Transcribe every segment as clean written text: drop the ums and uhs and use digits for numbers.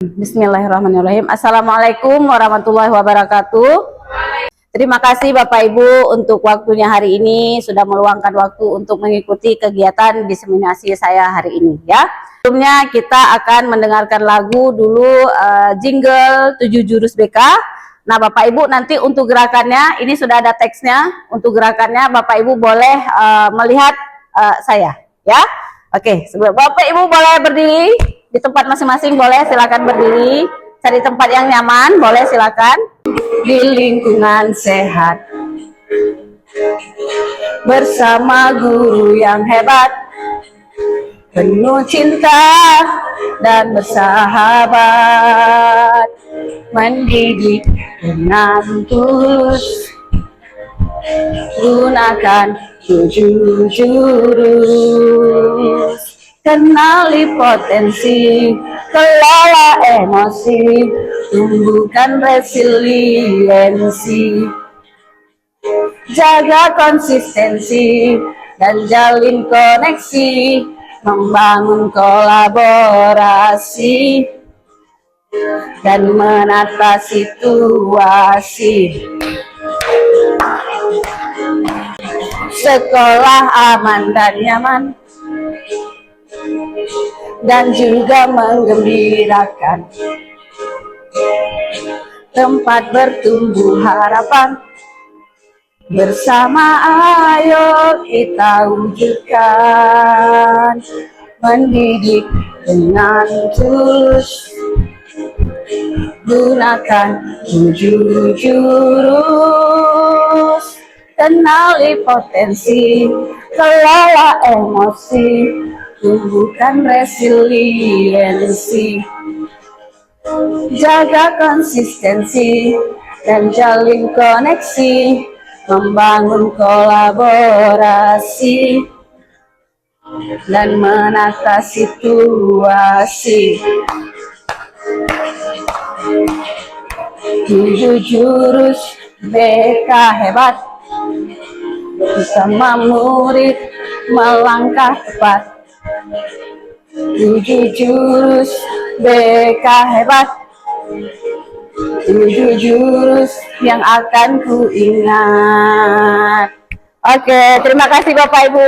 Bismillahirrahmanirrahim. Assalamualaikum warahmatullahi wabarakatuh. Terima kasih Bapak Ibu untuk waktunya hari ini, sudah meluangkan waktu untuk mengikuti kegiatan diseminasi saya hari ini ya. Sebelumnya kita akan mendengarkan lagu dulu, jingle 7 jurus BK. Nah Bapak Ibu nanti untuk gerakannya ini sudah ada teksnya. Untuk gerakannya Bapak Ibu boleh melihat saya ya. Oke, sebelum Bapak Ibu boleh berdiri di tempat masing-masing, boleh silakan berdiri, cari tempat yang nyaman, boleh silakan. Di lingkungan sehat bersama guru yang hebat, penuh cinta dan bersahabat, mendidik dengan tulus, gunakan 7 jurus. Kenali potensi, kelola emosi, tumbuhkan resiliensi, jaga konsistensi dan jalin koneksi, membangun kolaborasi dan menata situasi. Sekolah aman dan nyaman dan juga menggembirakan, tempat bertumbuh harapan, bersama ayo kita wujudkan, mendidik dengan tulus, gunakan 7 jurus. Kenali potensi, kelola emosi, tumbuhkan resiliensi, jaga konsistensi dan jalin koneksi, membangun kolaborasi dan menata situasi. 7 jurus BK hebat, bersama murid melangkah tepat. 7 jurus BK hebat, 7 jurus yang akan ku ingat. Oke, terima kasih Bapak Ibu.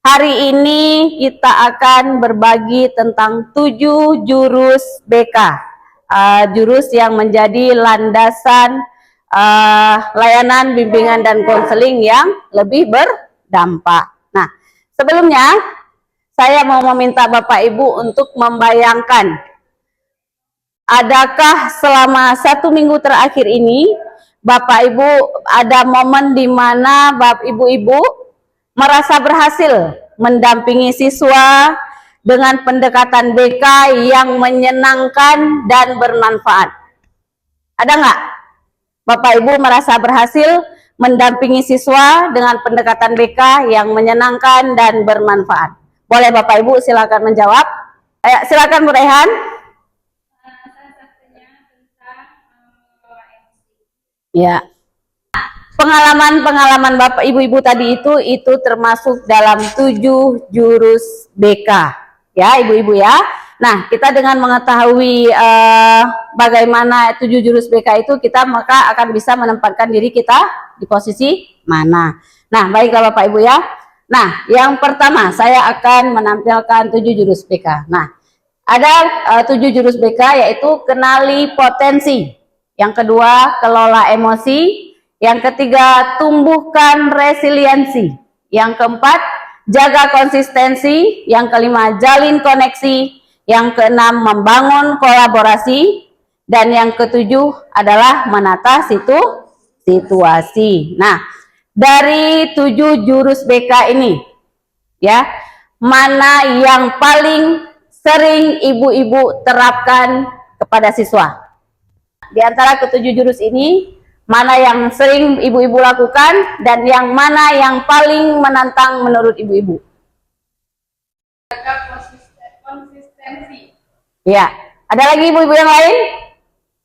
Hari ini kita akan berbagi tentang 7 jurus BK, jurus yang menjadi landasan layanan bimbingan dan konseling yang lebih berdampak. Nah, sebelumnya saya mau meminta Bapak Ibu untuk membayangkan, adakah selama 1 minggu terakhir ini Bapak Ibu ada momen di mana Bapak Ibu merasa berhasil mendampingi siswa dengan pendekatan BK yang menyenangkan dan bermanfaat? Ada nggak? Bapak Ibu merasa berhasil mendampingi siswa dengan pendekatan BK yang menyenangkan dan bermanfaat? Boleh Bapak Ibu silakan menjawab. Silakan Bu Rehan. Ya. Pengalaman Bapak Ibu tadi itu termasuk dalam 7 jurus BK. Ya, Ibu-ibu ya. Nah, kita dengan mengetahui bagaimana 7 jurus BK itu, kita maka akan bisa menempatkan diri kita di posisi mana. Nah, baiklah Bapak Ibu ya. Nah, yang pertama saya akan menampilkan 7 jurus BK. Nah, ada 7 jurus BK yaitu kenali potensi. Yang kedua, kelola emosi. Yang ketiga, tumbuhkan resiliensi. Yang keempat, jaga konsistensi. Yang kelima, jalin koneksi. Yang keenam, membangun kolaborasi. Dan yang ketujuh adalah menata situasi. Nah, dari 7 jurus BK ini, ya, mana yang paling sering ibu-ibu terapkan kepada siswa? Di antara ketujuh jurus ini, mana yang sering ibu-ibu lakukan dan yang mana yang paling menantang menurut ibu-ibu? Konsistensi. Ya, ada lagi ibu-ibu yang lain?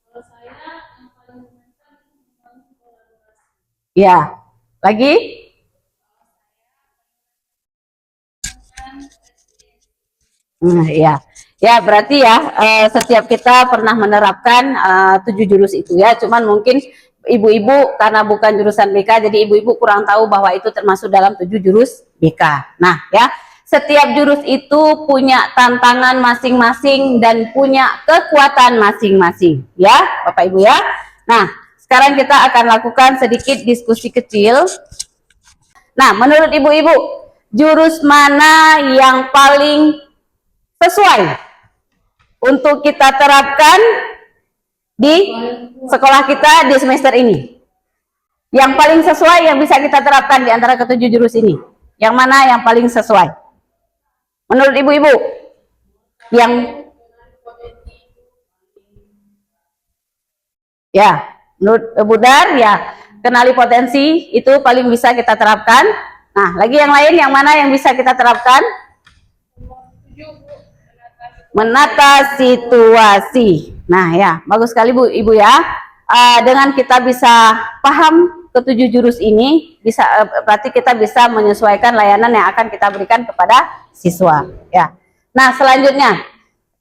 Kalau saya yang paling menantang kolaborasi. Ya, lagi? Nah, ya. Ya, berarti ya setiap kita pernah menerapkan 7 jurus itu ya. Cuman mungkin ibu-ibu karena bukan jurusan BK, jadi ibu-ibu kurang tahu bahwa itu termasuk dalam 7 jurus BK. Nah, ya, setiap jurus itu punya tantangan masing-masing dan punya kekuatan masing-masing, ya, Bapak Ibu ya. Nah, sekarang kita akan lakukan sedikit diskusi kecil. Nah, menurut ibu-ibu, jurus mana yang paling sesuai untuk kita terapkan di sekolah kita di semester ini? Yang paling sesuai yang bisa kita terapkan di antara ketujuh jurus ini, yang mana yang paling sesuai menurut ibu-ibu? Yang ya, menurut Bu Dar ya, kenali potensi itu paling bisa kita terapkan. Nah, lagi yang lain yang mana yang bisa kita terapkan? Menata situasi. Nah ya, bagus sekali Bu, Ibu ya. Dengan kita bisa paham ketujuh jurus ini, bisa berarti kita bisa menyesuaikan layanan yang akan kita berikan kepada siswa. Ya. Nah selanjutnya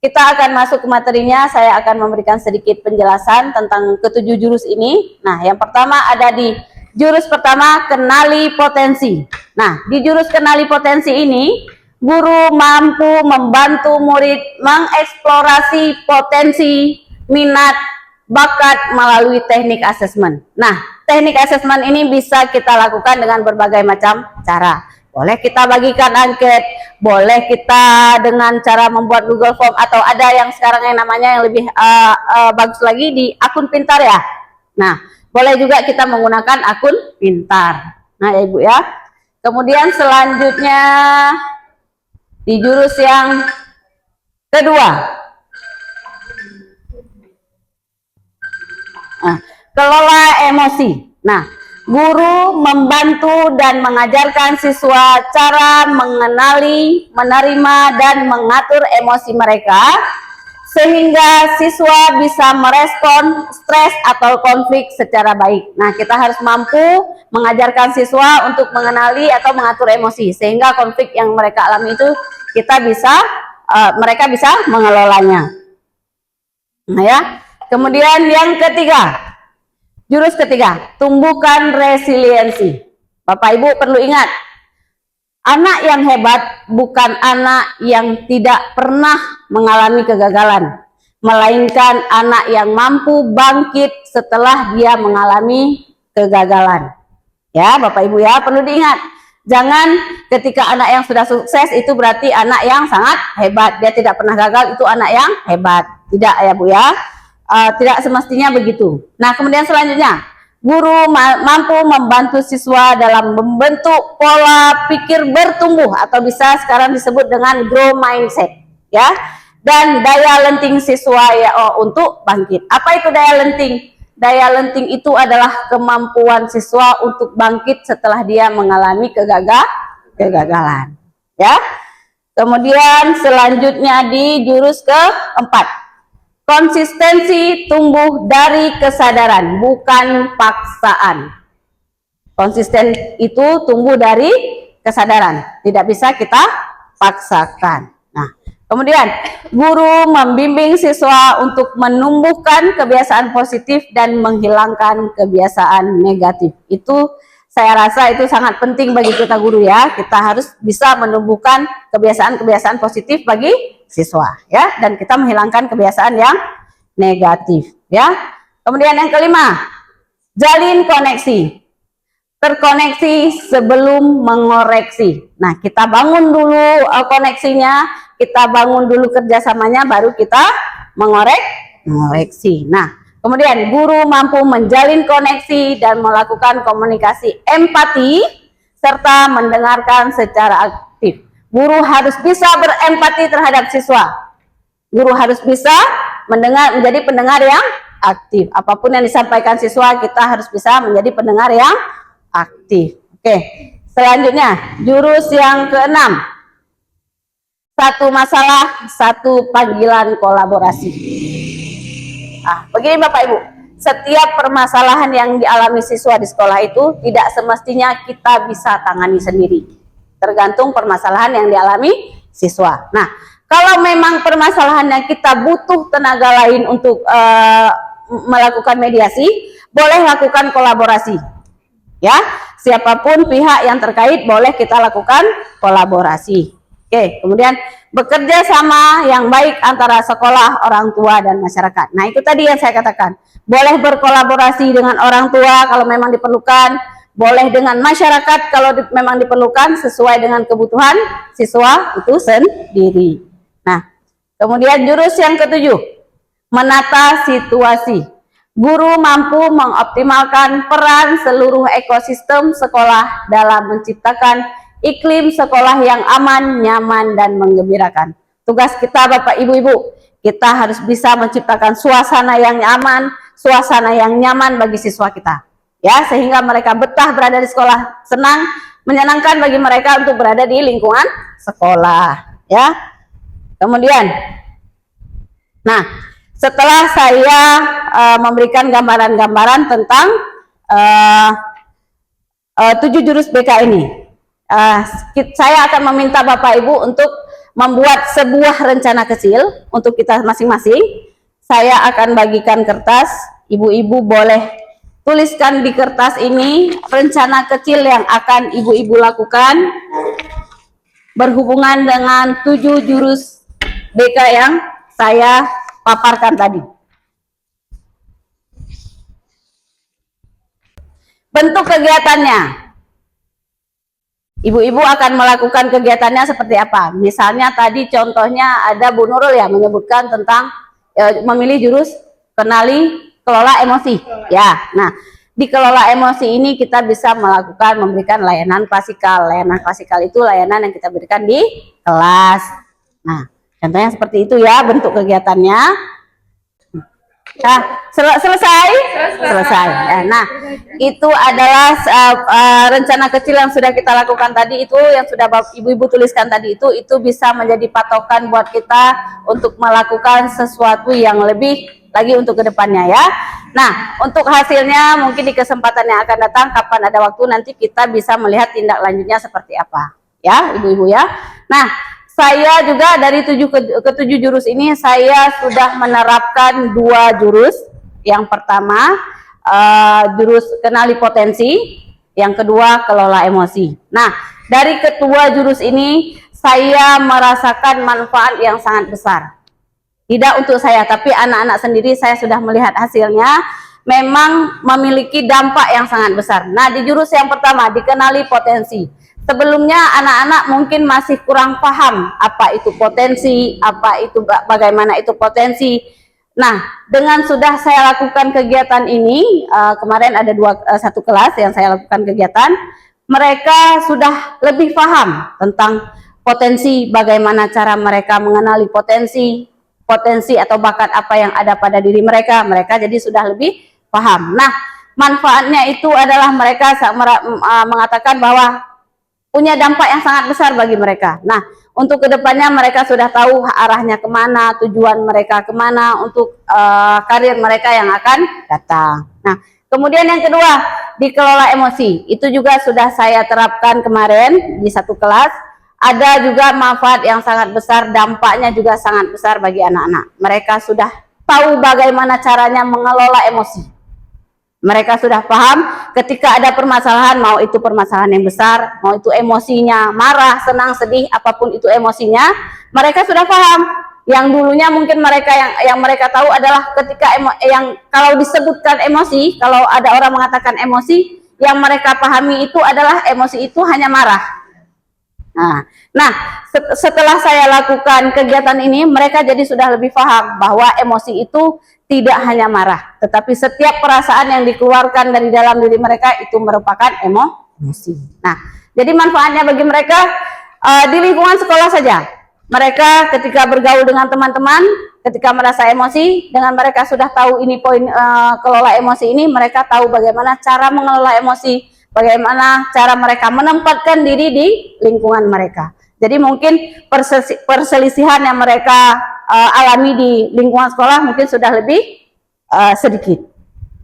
kita akan masuk ke materinya. Saya akan memberikan sedikit penjelasan tentang ketujuh jurus ini. Nah yang pertama ada di jurus pertama, kenali potensi. Nah di jurus kenali potensi ini, guru mampu membantu murid mengeksplorasi potensi, minat, bakat melalui teknik asesmen. Nah, teknik asesmen ini bisa kita lakukan dengan berbagai macam cara. Boleh kita bagikan angket, boleh kita dengan cara membuat Google Form, atau ada yang sekarang yang namanya yang lebih bagus lagi di akun pintar ya. Nah, boleh juga kita menggunakan akun pintar. Nah, ya Ibu ya. Kemudian selanjutnya di jurus yang kedua, kelola emosi. Nah, guru membantu dan mengajarkan siswa cara mengenali, menerima, dan mengatur emosi mereka, sehingga siswa bisa merespon stres atau konflik secara baik. Nah, kita harus mampu mengajarkan siswa untuk mengenali atau mengatur emosi, sehingga konflik yang mereka alami itu mereka bisa mengelolanya. Nah ya, kemudian yang ketiga, jurus ketiga, tumbuhkan resiliensi. Bapak Ibu perlu ingat, anak yang hebat bukan anak yang tidak pernah mengalami kegagalan, melainkan anak yang mampu bangkit setelah dia mengalami kegagalan. Ya, Bapak Ibu ya, perlu diingat. Jangan ketika anak yang sudah sukses itu berarti anak yang sangat hebat, dia tidak pernah gagal, itu anak yang hebat. Tidak ya Bu ya, tidak semestinya begitu. Nah kemudian selanjutnya, guru mampu membantu siswa dalam membentuk pola pikir bertumbuh, atau bisa sekarang disebut dengan grow mindset ya, dan daya lenting siswa ya untuk bangkit. Apa itu daya lenting? Daya lenting itu adalah kemampuan siswa untuk bangkit setelah dia mengalami kegagalan. Ya. Kemudian selanjutnya di jurus keempat, konsistensi tumbuh dari kesadaran, bukan paksaan. Konsisten itu tumbuh dari kesadaran, tidak bisa kita paksakan. Nah, kemudian guru membimbing siswa untuk menumbuhkan kebiasaan positif dan menghilangkan kebiasaan negatif. Itu saya rasa itu sangat penting bagi kita guru ya. Kita harus bisa menumbuhkan kebiasaan-kebiasaan positif bagi siswa ya, dan kita menghilangkan kebiasaan yang negatif ya. Kemudian yang kelima, jalin koneksi. Terkoneksi sebelum mengoreksi. Nah, kita bangun dulu koneksinya, kita bangun dulu kerjasamanya, baru kita mengoreksi. Nah, kemudian guru mampu menjalin koneksi dan melakukan komunikasi empati serta mendengarkan secara aktif. Guru harus bisa berempati terhadap siswa. Guru harus bisa menjadi pendengar yang aktif. Apapun yang disampaikan siswa, kita harus bisa menjadi pendengar yang aktif. Oke, selanjutnya jurus yang keenam, satu masalah, satu panggilan kolaborasi. Begini Bapak Ibu, setiap permasalahan yang dialami siswa di sekolah itu tidak semestinya kita bisa tangani sendiri, tergantung permasalahan yang dialami siswa. Nah, Kalau memang permasalahannya kita butuh tenaga lain untuk melakukan mediasi, boleh lakukan kolaborasi. Ya, siapapun pihak yang terkait boleh kita lakukan kolaborasi. Oke, kemudian bekerja sama yang baik antara sekolah, orang tua, dan masyarakat. Nah, itu tadi yang saya katakan. Boleh berkolaborasi dengan orang tua kalau memang diperlukan, boleh dengan masyarakat kalau memang diperlukan sesuai dengan kebutuhan siswa itu sendiri. Nah, kemudian jurus yang ketujuh, menata situasi. Guru mampu mengoptimalkan peran seluruh ekosistem sekolah dalam menciptakan iklim sekolah yang aman, nyaman, dan menggembirakan. Tugas kita Bapak Ibu-Ibu, kita harus bisa menciptakan suasana yang aman, suasana yang nyaman bagi siswa kita. Ya, sehingga mereka betah berada di sekolah, senang, menyenangkan bagi mereka untuk berada di lingkungan sekolah. Ya, kemudian, nah, setelah saya memberikan gambaran-gambaran tentang 7 jurus BK ini, saya akan meminta Bapak Ibu untuk membuat sebuah rencana kecil untuk kita masing-masing. Saya akan bagikan kertas, ibu-ibu boleh tuliskan di kertas ini rencana kecil yang akan ibu-ibu lakukan berhubungan dengan 7 jurus BK yang saya paparkan tadi. Bentuk kegiatannya, ibu-ibu akan melakukan kegiatannya seperti apa? Misalnya tadi contohnya ada Bu Nurul ya menyebutkan tentang memilih jurus kenali kelola emosi. Ya, nah di kelola emosi ini kita bisa melakukan memberikan layanan klasikal. Layanan klasikal itu layanan yang kita berikan di kelas. Nah, contohnya seperti itu ya bentuk kegiatannya. Nah, selesai. Nah, itu adalah rencana kecil yang sudah kita lakukan tadi, itu yang sudah ibu-ibu tuliskan tadi, itu bisa menjadi patokan buat kita untuk melakukan sesuatu yang lebih lagi untuk kedepannya ya. Nah, untuk hasilnya mungkin di kesempatan yang akan datang, kapan ada waktu nanti kita bisa melihat tindak lanjutnya seperti apa ya, ibu-ibu ya. Nah, saya juga dari 7 jurus ini saya sudah menerapkan 2 jurus. Yang pertama jurus kenali potensi, yang kedua kelola emosi. Nah, dari kedua jurus ini saya merasakan manfaat yang sangat besar. Tidak untuk saya, tapi anak-anak sendiri saya sudah melihat hasilnya memang memiliki dampak yang sangat besar. Nah, di jurus yang pertama dikenali potensi. Sebelumnya anak-anak mungkin masih kurang paham apa itu potensi, apa itu bagaimana itu potensi. Nah, dengan sudah saya lakukan kegiatan ini, kemarin ada satu kelas yang saya lakukan kegiatan, mereka sudah lebih paham tentang potensi, bagaimana cara mereka mengenali potensi atau bakat apa yang ada pada diri mereka jadi sudah lebih paham. Nah, manfaatnya itu adalah mereka mengatakan bahwa punya dampak yang sangat besar bagi mereka. Nah, untuk kedepannya mereka sudah tahu arahnya kemana, tujuan mereka kemana untuk karir mereka yang akan datang. Nah, kemudian yang kedua, dikelola emosi. Itu juga sudah saya terapkan kemarin di satu kelas. Ada juga manfaat yang sangat besar, dampaknya juga sangat besar bagi anak-anak. Mereka sudah tahu bagaimana caranya mengelola emosi. Mereka sudah paham ketika ada permasalahan, mau itu permasalahan yang besar, mau itu emosinya marah, senang, sedih, apapun itu emosinya, mereka sudah paham. Yang dulunya mungkin mereka yang mereka tahu adalah ketika yang kalau disebutkan emosi, kalau ada orang mengatakan emosi, yang mereka pahami itu adalah emosi itu hanya marah. Nah, setelah saya lakukan kegiatan ini, mereka jadi sudah lebih paham bahwa emosi itu tidak hanya marah, tetapi setiap perasaan yang dikeluarkan dari dalam diri mereka itu merupakan emosi. Nah, jadi manfaatnya bagi mereka di lingkungan sekolah saja. Mereka ketika bergaul dengan teman-teman, ketika merasa emosi, dengan mereka sudah tahu ini poin kelola emosi ini, mereka tahu bagaimana cara mengelola emosi, bagaimana cara mereka menempatkan diri di lingkungan mereka. Jadi mungkin perselisihan yang mereka alami di lingkungan sekolah mungkin sudah lebih sedikit,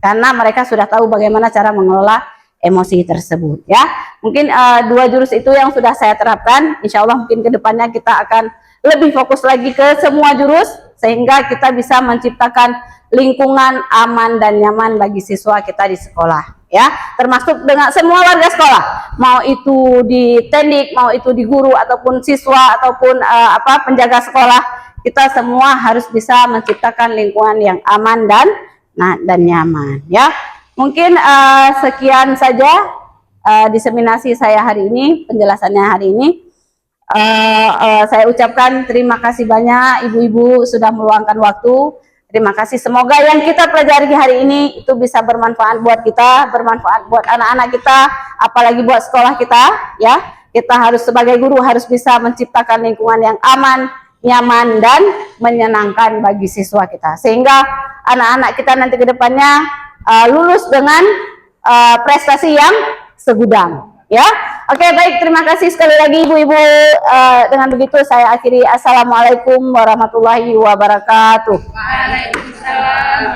karena mereka sudah tahu bagaimana cara mengelola emosi tersebut ya. Mungkin 2 jurus itu yang sudah saya terapkan. Insya Allah mungkin kedepannya kita akan lebih fokus lagi ke semua jurus sehingga kita bisa menciptakan lingkungan aman dan nyaman bagi siswa kita di sekolah ya, termasuk dengan semua warga sekolah, mau itu di tendik, mau itu di guru ataupun siswa ataupun penjaga sekolah, kita semua harus bisa menciptakan lingkungan yang aman dan nyaman ya. Mungkin sekian saja diseminasi saya hari ini, penjelasannya hari ini. Saya ucapkan terima kasih banyak ibu-ibu sudah meluangkan waktu. Terima kasih, semoga yang kita pelajari hari ini itu bisa bermanfaat buat kita, bermanfaat buat anak-anak kita, apalagi buat sekolah kita ya. Kita harus sebagai guru harus bisa menciptakan lingkungan yang aman, nyaman dan menyenangkan bagi siswa kita, sehingga anak-anak kita nanti ke depannya lulus dengan prestasi yang segudang ya. Oke, baik, terima kasih sekali lagi ibu-ibu. Dengan begitu saya akhiri. Assalamualaikum warahmatullahi wabarakatuh. Waalaikumsalam